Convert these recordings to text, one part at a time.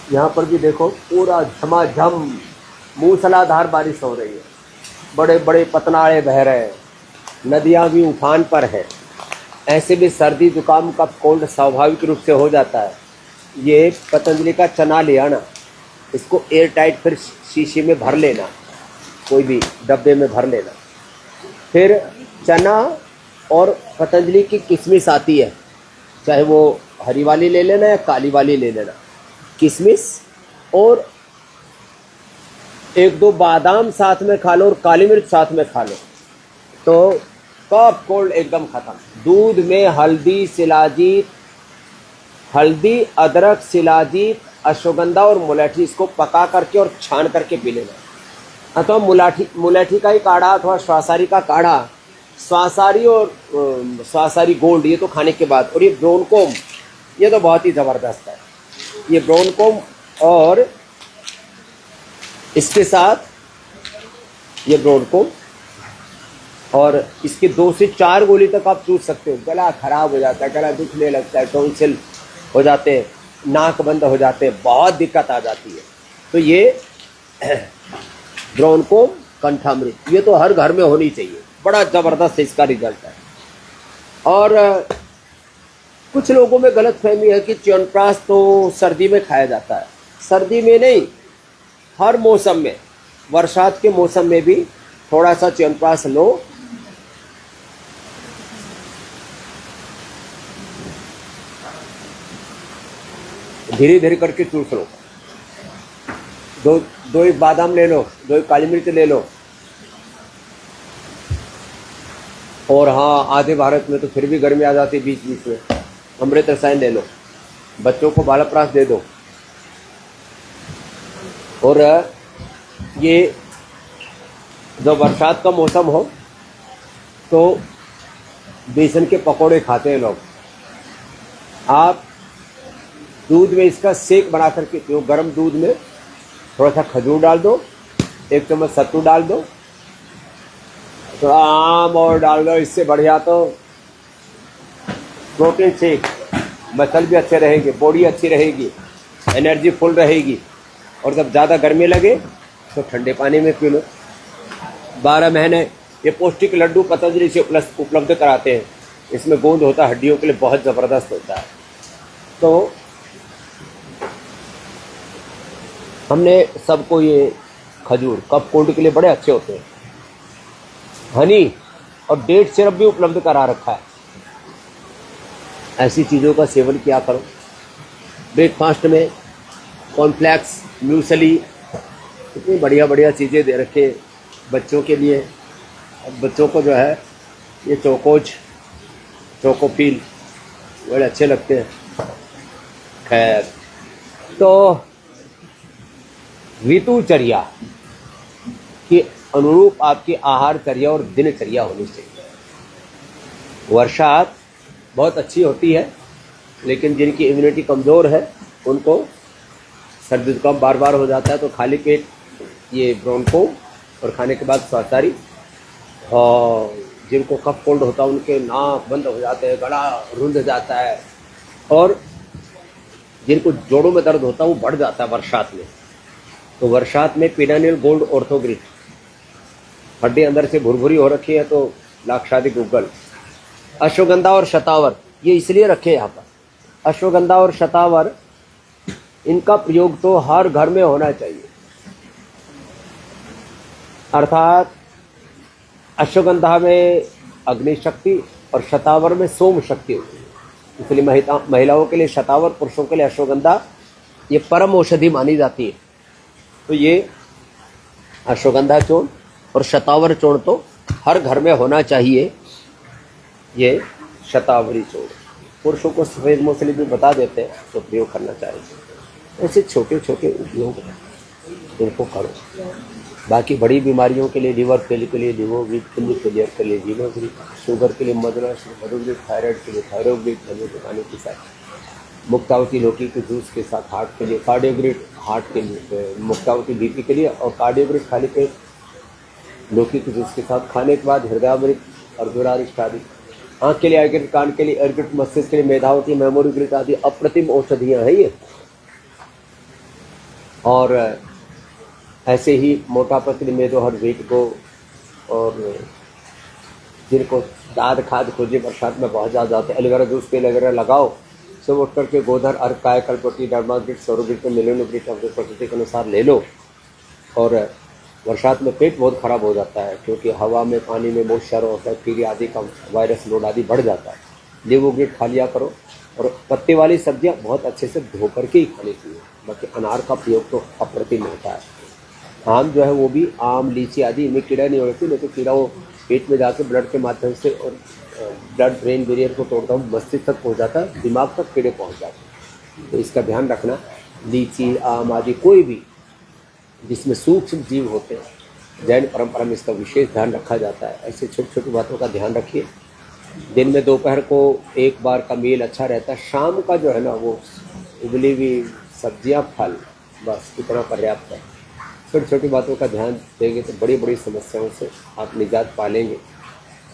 यहाँ पर भी देखो पूरा झमाझम मूसलाधार बारिश हो रही है, बड़े बड़े पतनाड़े बह रहे हैं, नदियाँ भी उफान पर हैं। ऐसे भी सर्दी जुकाम का कोल्ड स्वाभाविक रूप से हो जाता है। ये पतंजलि का चना लिया ना, इसको एयर टाइट फिर शीशी में भर लेना, कोई भी डब्बे में भर लेना। फिर चना और पतंजलि की किशमिश आती है, चाहे वो हरी वाली ले लेना या काली वाली ले लेना, किशमिश और एक दो बादाम साथ में खा लो और काली मिर्च साथ में खा लो, तो कफ कोल्ड एकदम खत्म। दूध में हल्दी, शिलाजीत, हल्दी, अदरक, शिलाजीत, अश्वगंधा और मुलैठी, इसको पका करके और छान करके पी लेना। अथवा मुलैठी का ही काढ़ा अथवा श्वासारी का काढ़ा, श्वासारी और श्वासारी गोल्ड, ये तो खाने के बाद। और ये ब्रोनकोम, ये तो बहुत ही ज़बरदस्त है। ये ब्रोनकोम और इसके साथ ये ब्रोनकोम और इसके 2 से 4 गोली तक आप चूस सकते हो। गला खराब हो जाता है, गला दुखने लगता है, टॉन्सिल हो जाते हैं, नाक बंद हो जाते हैं, बहुत दिक्कत आ जाती है। तो ये ब्रोनकोम कंठामृत ये तो हर घर में होनी चाहिए, बड़ा ज़बरदस्त इसका रिजल्ट है। और कुछ लोगों में गलतफहमी है कि च्यवनप्राश तो सर्दी में खाया जाता है। सर्दी में नहीं, हर मौसम में, बरसात के मौसम में भी थोड़ा सा च्यवनप्राश लो। धीरे धीरे करके चूस लो। दो एक बादाम ले लो, 2 एक काली मिर्च ले लो। और हाँ, आधे भारत में तो फिर भी गर्मी आ जाती है बीच बीच में, अमृत रसायन ले लो, बच्चों को बालाप्रास दे दो। और ये जब बरसात का मौसम हो तो बेसन के पकौड़े खाते हैं लोग। आप दूध में इसका सेक बना करके पियो। गर्म दूध में थोड़ा सा खजूर डाल दो, 1 चम्मच सत्तू डाल दो, थोड़ा आम और डाल दो। इससे बढ़िया तो प्रोटीन शेक, मसल भी अच्छे रहेंगे, बॉडी अच्छी रहेगी, एनर्जी फुल रहेगी। और जब ज़्यादा गर्मी लगे तो ठंडे पानी में पी लो। 12 महीने ये पौष्टिक लड्डू पतंजलि से उपलब्ध कराते हैं। इसमें गोंद होता है, हड्डियों के लिए बहुत ज़बरदस्त होता है। तो हमने सबको ये खजूर कफ कोल्ड के लिए बड़े अच्छे होते हैं। हनी और डेट सिरप भी उपलब्ध करा रखा है। ऐसी चीज़ों का सेवन किया करो। ब्रेकफास्ट में कॉर्नफ्लेक्स, म्यूसली, इतनी बढ़िया बढ़िया चीज़ें दे रखे बच्चों के लिए। अब बच्चों को जो है ये चोकोज, चोकोपील बड़े अच्छे लगते हैं। खैर, तो ऋतुचर्या के अनुरूप आपकी आहारचर्या और दिनचर्या होनी चाहिए। वर्षात बहुत अच्छी होती है, लेकिन जिनकी इम्यूनिटी कमज़ोर है उनको सर्दी जुकाम बार बार हो जाता है। तो खाली पेट ये ब्रोनकोम और खाने के बाद श्वासारी, और जिनको कफ कोल्ड होता है उनके नाक बंद हो जाते हैं, गला रुंध जाता है, और जिनको जोड़ों में दर्द होता है वो बढ़ जाता है बरसात में। तो बरसात में पिनानिल गोल्ड ऑर्थोग्रिट, हड्डी अंदर से भुरभुरी हो रखी है तो लाक्षादि गूगल। अश्वगंधा और शतावर ये इसलिए रखे यहाँ पर। अश्वगंधा और शतावर इनका प्रयोग तो हर घर में होना चाहिए। अर्थात अश्वगंधा में अग्नि शक्ति और शतावर में सोम शक्ति होती है, इसलिए महिलाओं के लिए शतावर, पुरुषों के लिए अश्वगंधा ये परम औषधि मानी जाती है। तो ये अश्वगंधा चूर्ण और शतावर चूर्ण तो हर घर में होना चाहिए। ये शतावरी चूर्ण पुरुषों को सफ़ेद मूसली भी बता देते हैं, तो प्रयोग करना चाहिए। ऐसे छोटे छोटे उपयोग इनको करो। बाकी बड़ी बीमारियों के लिए, लीवर फेल के लिए लिवोग्रिड, किडनी फेलियर के लिए वीनोग्रिड, शुगर के लिए मधुग्रिड, थायराइड के लिए थायरोग्रिड, धनिया के पानी के साथ, मुक्तावती लौकी के जूस के साथ हार्ट के लिए, कार्डियोग्रिड हार्ट के लिए, मुक्तावती बीपी के लिए, और कार्डियोग्रिड खाली पेट लौकी के जूस के साथ खाने के बाद हृदयामृत और दुरारिष्ट आदि। आँख के लिए आर्गिड, कान के लिए अर्गिड, मस्तिष्क के लिए मेधावती, मेमोरी ग्रिड आदि अप्रतिम औषधियाँ हैं ये। और ऐसे ही मोटापा के लिए मैं तो हर वेट को, और जिनको दाद खाद खोजे बरसात में बहुत ज़्यादा जाते हैं, एलोवेरा जूस पे वगैरह लगाओ, सुबह उठ करके गोधर अर्क काय कल्पटी डर्माग्रिट सौरोग्रिट मिलोनोग्रिट अपनी प्रकृति के अनुसार ले लो। और बरसात में पेट बहुत ख़राब हो जाता है क्योंकि हवा में पानी में मॉइस्चर और बैक्टीरिया आदि का वायरस लोड आदि बढ़ जाता है। लेवोग्रिट खा लिया करो, और पत्ते वाली सब्जियां बहुत अच्छे से धो करके ही खानी चाहिए। बाकी अनार का प्रयोग तो अप्रतिम होता है। आम जो है वो भी, आम लीची आदि इनमें कीड़ा नहीं होती, नहीं तो कीड़ा वो पेट में जाके ब्लड के माध्यम से और ब्लड ब्रेन बैरियर को तोड़ता हूँ मस्तिष्क तक पहुँच जाता है, दिमाग तक कीड़े पहुँच जाते हैं। तो इसका ध्यान रखना। लीची आम आदि कोई भी जिसमें सूक्ष्म जीव होते हैं, जैन परंपरा में इसका विशेष ध्यान रखा जाता है। ऐसे छोटी छोटी बातों का ध्यान रखिए। दिन में दोपहर को एक बार का मील अच्छा रहता है, शाम का जो है ना वो उबली हुई सब्जियां फल, बस इतना पर्याप्त है। छोटी छोटी बातों का ध्यान देंगे तो बड़ी बड़ी समस्याओं से आप निजात पालेंगे।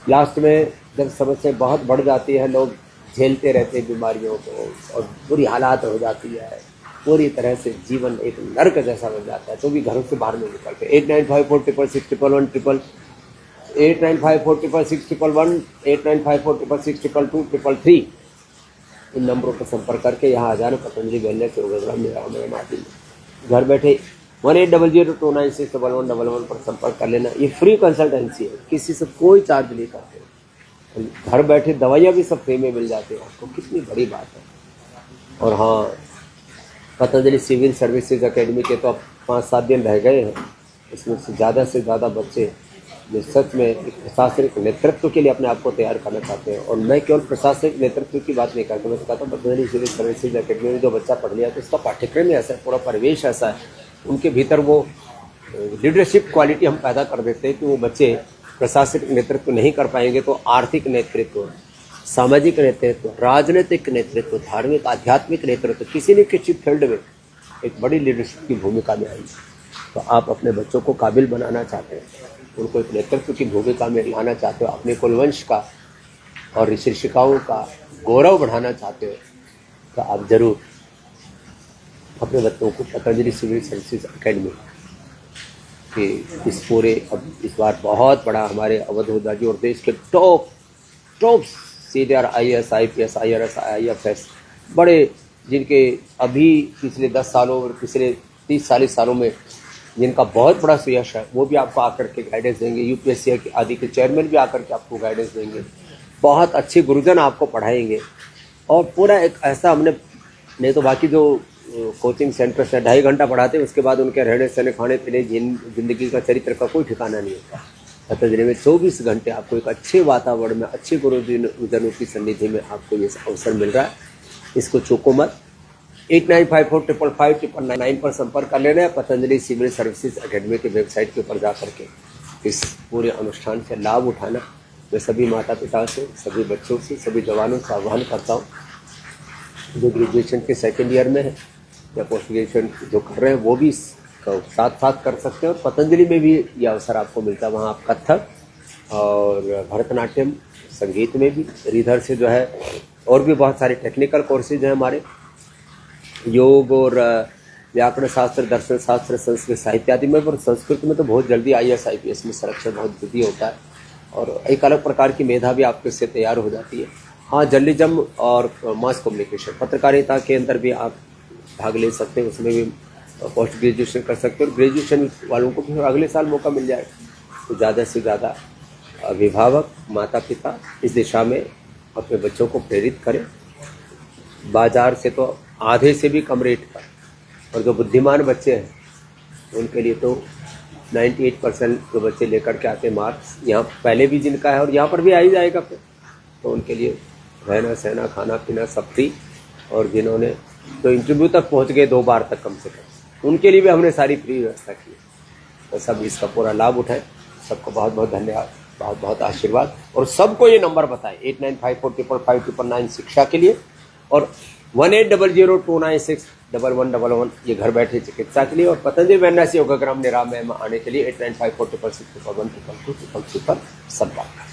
लास्ट में जब समस्या बहुत बढ़ जाती है, लोग झेलते रहते हैं बीमारियों को और बुरी हालात हो जाती है, पूरी तरह से जीवन एक नर्क जैसा बन जाता है, तो भी घरों से बाहर नहीं निकलते। 8954661111 89546611 89546622 इन नंबरों पर संपर्क करके यहाँ आ जाना। पतंजलि वेलनेस योगाग्राम मेरा माटी में घर बैठे 180029611111 पर संपर्क कर लेना। ये फ्री कंसल्टेंसी है, किसी से कोई चार्ज नहीं करते। घर बैठे दवाइयाँ भी सब फ्री में मिल जाती हैं आपको, कितनी बड़ी बात है। और हाँ, पतंजलि सिविल सर्विसेज एकेडमी के तो अब 5-7 दिन रह गए हैं। इसमें से ज़्यादा बच्चे जो सच में एक प्रशासनिक नेतृत्व के लिए अपने आप को तैयार करना चाहते हैं। और मैं केवल प्रशासनिक नेतृत्व की बात नहीं करता, मैं तो कहता हूँ पतंजलि सिविल सर्विसेज एकेडमी में जो बच्चा पढ़ लिया तो उसका पाठ्यक्रम ही ऐसा है, पूरा परिवेश ऐसा है, उनके भीतर वो लीडरशिप क्वालिटी हम पैदा कर देते हैं कि वो बच्चे प्रशासनिक नेतृत्व नहीं कर पाएंगे तो आर्थिक नेतृत्व, सामाजिक नेतृत्व, राजनीतिक नेतृत्व, धार्मिक आध्यात्मिक नेतृत्व, किसी न किसी फील्ड में एक बड़ी लीडरशिप की भूमिका में आई। तो आप अपने बच्चों को काबिल बनाना चाहते हैं, उनको एक नेतृत्व की भूमिका में लाना चाहते हो, अपने कुलवंश का और ऋषि ऋषिकाओं का गौरव बढ़ाना चाहते हो, तो आप जरूर अपने बच्चों को पतंजलि सिविल सर्विसेज एकेडमी के इस पूरे, अब इस बार बहुत बड़ा हमारे अवधूत जी और देश के top senior IAS IPS IRS IFS बड़े, जिनके अभी पिछले 10 सालों और पिछले 30-40 सालों में जिनका बहुत बड़ा सुयश है, वो भी आपको आकर के गाइडेंस देंगे। UPSC आदि के चेयरमैन भी आकर के आपको गाइडेंस देंगे। बहुत अच्छे गुरुजन आपको पढ़ाएंगे। और पूरा एक ऐसा हमने, नहीं तो बाकी जो कोचिंग सेंटर से 2.5 घंटा पढ़ाते हैं, उसके बाद उनके रहने सहने खाने पीने जिंदगी का चरित्र का कोई ठिकाना नहीं होता। पतंजलि में 24 घंटे आपको एक अच्छे वातावरण में, अच्छे गुरुजनों की सन्निधि में आपको ये अवसर मिल रहा है। इसको चूको मत। 89545559 पर संपर्क कर लेना है। पतंजलि सिविल सर्विसेज एकेडमी के वेबसाइट के ऊपर जा करके इस पूरे अनुष्ठान से लाभ उठाना। मैं सभी माता पिता से, सभी बच्चों से, सभी जवानों से आह्वान करता हूँ जो ग्रेजुएशन के सेकेंड ईयर में है या पोस्ट ग्रेजुएशन जो कर रहे हैं वो भी साथ साथ कर सकते हैं। और पतंजलि में भी ये अवसर आपको मिलता है। वहाँ आप कथक और भरतनाट्यम, संगीत में भी इधर से जो है, और भी बहुत सारे टेक्निकल कोर्सेज हैं हमारे, योग और व्याकरण शास्त्र, दर्शन शास्त्र, संस्कृत साहित्य आदि में। पर संस्कृत में तो बहुत जल्दी IAS IPS में संरक्षण बहुत जल्दी होता है और एक अलग प्रकार की मेधा भी आपके से तैयार हो जाती है। हाँ, जर्नलिज्म और मास कम्युनिकेशन, पत्रकारिता के अंदर भी आप भाग ले सकते हैं, उसमें भी पोस्ट ग्रेजुएशन कर सकते हैं। और ग्रेजुएशन वालों को भी अगले साल मौका मिल जाएगा। तो ज़्यादा से ज़्यादा अभिभावक, माता पिता इस दिशा में अपने बच्चों को प्रेरित करें। बाजार से तो आधे से भी कम रेट पर, और जो बुद्धिमान बच्चे हैं उनके लिए तो 98% जो बच्चे लेकर के आते हैं मार्क्स, यहाँ पहले भी जिनका है और यहाँ पर भी आ ही जाएगा फिर, तो उनके लिए रहना सहना खाना पीना सब फ्री। और जिन्होंने तो इंटरव्यू तक पहुँच गए 2 बार तक कम से कम, उनके लिए भी हमने सारी फ्री व्यवस्था की। तो सब इसका पूरा लाभ उठाएं। सबको बहुत बहुत धन्यवाद, बहुत बहुत आशीर्वाद। और सबको ये नंबर बताएं 89545559 शिक्षा के लिए और 180029611111 ये घर बैठे चिकित्सा के लिए। और पतंजलि वेलनेस योगाग्राम निरामय में आने के लिए 8954661122 पर संपर्क।